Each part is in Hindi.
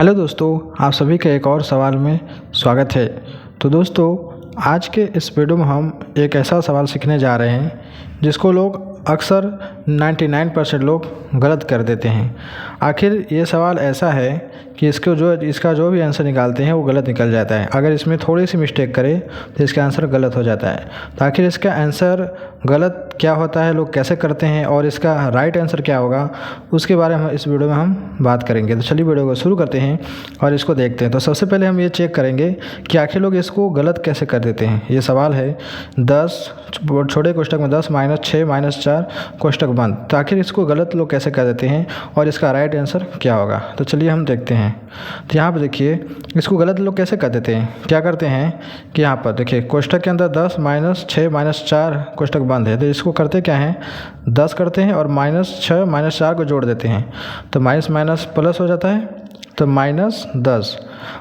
हेलो दोस्तों, आप सभी का एक और सवाल में स्वागत है। तो दोस्तों, आज के इस वीडियो में हम एक ऐसा सवाल सीखने जा रहे हैं जिसको लोग अक्सर 99% लोग गलत कर देते हैं। आखिर ये सवाल ऐसा है कि इसका जो भी आंसर निकालते हैं वो गलत निकल जाता है। अगर इसमें थोड़ी सी मिस्टेक करें तो इसका आंसर गलत हो जाता है। तो आखिर इसका आंसर गलत क्या होता है, लोग कैसे करते हैं और इसका राइट आंसर क्या होगा, उसके बारे में इस वीडियो में हम बात करेंगे। तो चलिए वीडियो को शुरू करते हैं और इसको देखते हैं। तो सबसे पहले हम ये चेक करेंगे कि आखिर लोग इसको गलत कैसे कर देते हैं। ये सवाल है 10 छोटे कोष्ठक में 10 - 6 - 4 कोष्ठक बंद। तो आखिर इसको गलत लोग कैसे कर देते हैं और इसका राइट आंसर क्या होगा। तो चलिए हम देखते हैं। तो यहाँ पर देखिए, इसको गलत लोग कैसे कर देते हैं। क्या करते हैं कि यहाँ पर देखिए कोष्ठक के अंदर 10 - 6 - 4 कोष्ठक बंद है। तो इसको करते क्या हैं, 10 करते हैं और -6 - 4 को जोड़ देते हैं। तो माइनस माइनस प्लस हो जाता है, तो -10।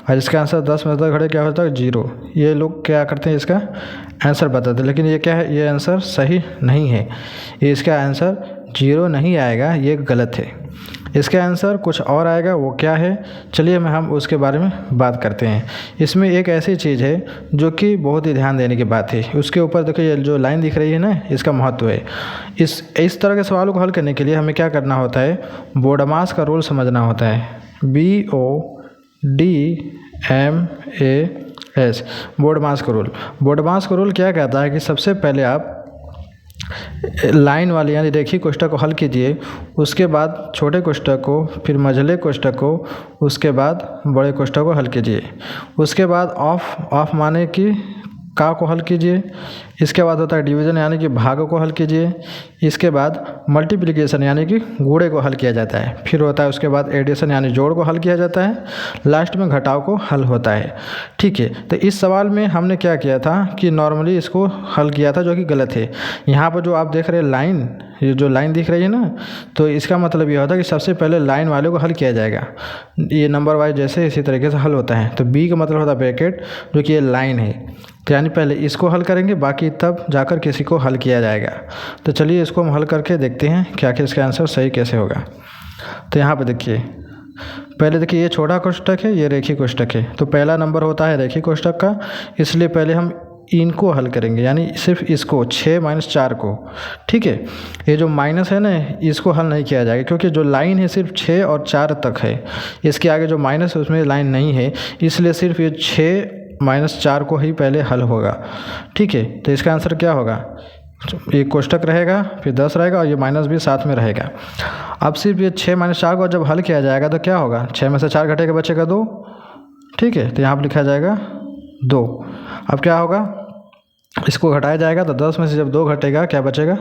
और इसका आंसर 10 में 10 घटे क्या होता है, 0। ये लोग क्या करते हैं, इसका आंसर बताते हैं। लेकिन ये क्या है, ये आंसर सही नहीं है। ये इसका आंसर 0 नहीं आएगा, ये गलत है। इसका आंसर कुछ और आएगा। वो क्या है, चलिए हम उसके बारे में बात करते हैं। इसमें एक ऐसी चीज़ है जो कि बहुत ही ध्यान देने की बात है। उसके ऊपर देखिए, ये जो लाइन दिख रही है ना, इसका महत्व है। इस तरह के सवालों को हल करने के लिए हमें क्या करना होता है, बोडमास का रूल समझना होता है। BODMAS, बोडमास का रूल। बोडमास का रूल क्या कहता है कि सबसे पहले आप लाइन वाले यानी रेखीय कोष्ठक को हल कीजिए, उसके बाद छोटे कोष्ठक को, फिर मझले कोष्ठक को, उसके बाद बड़े कोष्ठक को हल कीजिए। उसके बाद ऑफ माने कि का को हल कीजिए। इसके बाद होता है डिवीज़न यानी कि भाग को हल कीजिए। इसके बाद मल्टीप्लिकेशन यानी कि गुणे को हल किया जाता है। फिर होता है उसके बाद एडिशन यानी जोड़ को हल किया जाता है। लास्ट में घटाव को हल होता है। ठीक है, तो इस सवाल में हमने क्या किया था कि नॉर्मली इसको हल किया था, जो कि गलत है। यहाँ पर जो आप देख रहे हैं लाइन, ये जो लाइन दिख रही है ना, तो इसका मतलब ये होता है कि सबसे पहले लाइन वाले को हल किया जाएगा। ये नंबर वाइज जैसे इसी तरीके से हल होता है। तो बी का मतलब होता है ब्रैकेट, जो कि ये लाइन है। तो यानी पहले इसको हल करेंगे, बाकी तब जाकर किसी को हल किया जाएगा। तो चलिए इसको हम हल करके देखते हैं कि आखिर इसका आंसर सही कैसे होगा। तो यहाँ पे देखिए, पहले देखिए ये छोटा कोष्ठक है, ये रेखीय कोष्ठक है। तो पहला नंबर होता है रेखीय कोष्ठक का, इसलिए पहले हम इनको हल करेंगे, यानी सिर्फ इसको 6 - 4 को। ठीक है, ये जो माइनस है ना, इसको हल नहीं किया जाएगा क्योंकि जो लाइन है सिर्फ 6 और 4 तक है। इसके आगे जो माइनस है उसमें लाइन नहीं है, इसलिए सिर्फ ये 6 - 4 को ही पहले हल होगा। ठीक है, तो इसका आंसर क्या होगा, एक कोष्ठक रहेगा, फिर 10 रहेगा और ये माइनस भी साथ में रहेगा। अब सिर्फ ये 6 - 4 को जब हल किया जाएगा तो क्या होगा, 6 में से 4 घटेगा, बचेगा 2। ठीक है, तो यहाँ पर लिखा जाएगा 2। अब क्या होगा, इसको घटाया जाएगा तो 10 में से जब 2 घटेगा क्या बचेगा,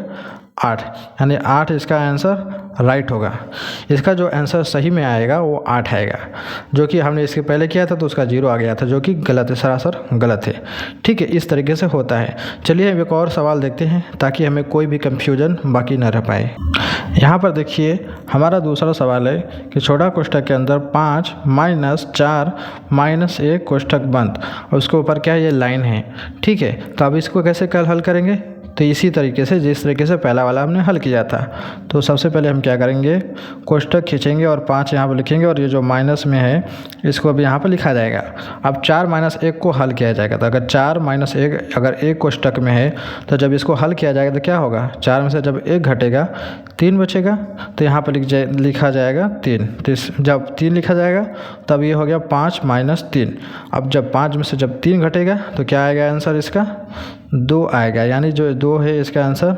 8। यानी 8 इसका आंसर राइट होगा। इसका जो आंसर सही में आएगा वो 8 आएगा, जो कि हमने इसके पहले किया था तो उसका 0 आ गया था, जो कि गलत है, सरासर गलत है। ठीक है, इस तरीके से होता है। चलिए हम एक और सवाल देखते हैं ताकि हमें कोई भी कंफ्यूजन बाकी न रह पाए। यहाँ पर देखिए, हमारा दूसरा सवाल है कि छोटा कोष्ठक के अंदर 5 - 4 - 1 कोष्ठक बंद, और उसके ऊपर क्या है, ये लाइन है। ठीक है, तो अब इसको कैसे कल हल करेंगे, तो इसी तरीके से जिस तरीके से पहला वाला हमने हल किया था। तो सबसे पहले हम क्या करेंगे, कोष्ठक खींचेंगे और 5 यहाँ पर लिखेंगे, और ये जो माइनस में है इसको अब यहाँ पर लिखा जाएगा। अब 4 - 1 को हल किया जाएगा। तो अगर 4 - 1 अगर एक कोष्ठक में है तो जब इसको हल किया जाएगा तो क्या होगा, 4 में से जब 1 घटेगा 3 बचेगा। तो यहाँ पर लिखा जाएगा 3। तो जब 3 लिखा जाएगा तब ये हो गया 5 - 3। अब जब 5 में से जब 3 घटेगा तो क्या आएगा आंसर, इसका 2 आएगा। यानी जो 2 है इसका आंसर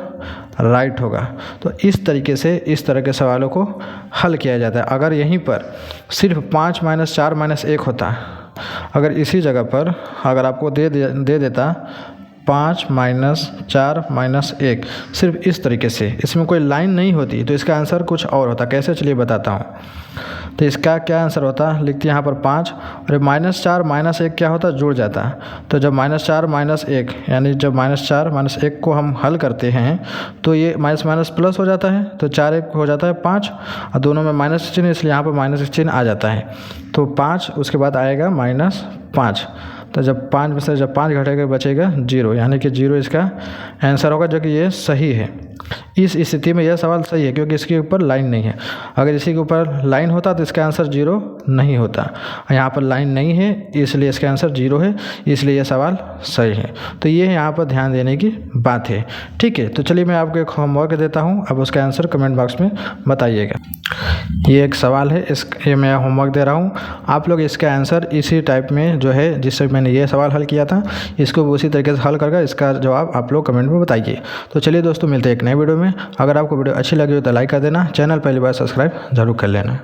राइट होगा। तो इस तरीके से इस तरह के सवालों को हल किया जाता है। अगर यहीं पर सिर्फ 5 - 4 - 1 होता, अगर इसी जगह पर अगर आपको दे देता 5 - 4 - 1, सिर्फ इस तरीके से, इसमें कोई लाइन नहीं होती, तो इसका आंसर कुछ और होता। कैसे, चलिए बताता हूँ। तो इसका क्या आंसर होता, लिखते हैं यहाँ पर 5 और -4 - 1 क्या होता, जुड़ जाता। तो जब -4 - 1 यानी जब -4 - 1 को हम हल करते हैं तो ये माइनस माइनस प्लस हो जाता है। तो 4 1 हो जाता है 5, और दोनों में माइनस चिन्ह, इसलिए यहाँ पर माइनस चिन्ह आ जाता है। तो 5 उसके बाद आएगा -5। तो जब 5 में से जब 5 घटेगा बचेगा 0, यानी कि 0 इसका आंसर होगा, जो कि ये सही है। इस स्थिति में यह सवाल सही है क्योंकि इसके ऊपर लाइन नहीं है। अगर इसी के ऊपर लाइन होता तो इसका आंसर 0 नहीं होता। यहाँ पर लाइन नहीं है इसलिए इसका आंसर 0 है, इसलिए यह सवाल सही है। तो ये यहाँ पर ध्यान देने की बात है। ठीक है, तो चलिए मैं आपको एक होमवर्क देता हूँ, अब उसका आंसर कमेंट बॉक्स में बताइएगा। ये एक सवाल है, ये मैं होमवर्क दे रहा हूँ। आप लोग इसका आंसर इसी टाइप में जो है जिससे मैंने ये सवाल हल किया था, इसको उसी तरीके से हल करके इसका जवाब आप लोग कमेंट में बताइए। तो चलिए दोस्तों, मिलते हैं एक नए वीडियो में। अगर आपको वीडियो अच्छी लगी हो तो लाइक कर देना, चैनल पहली बार सब्सक्राइब जरूर कर लेना।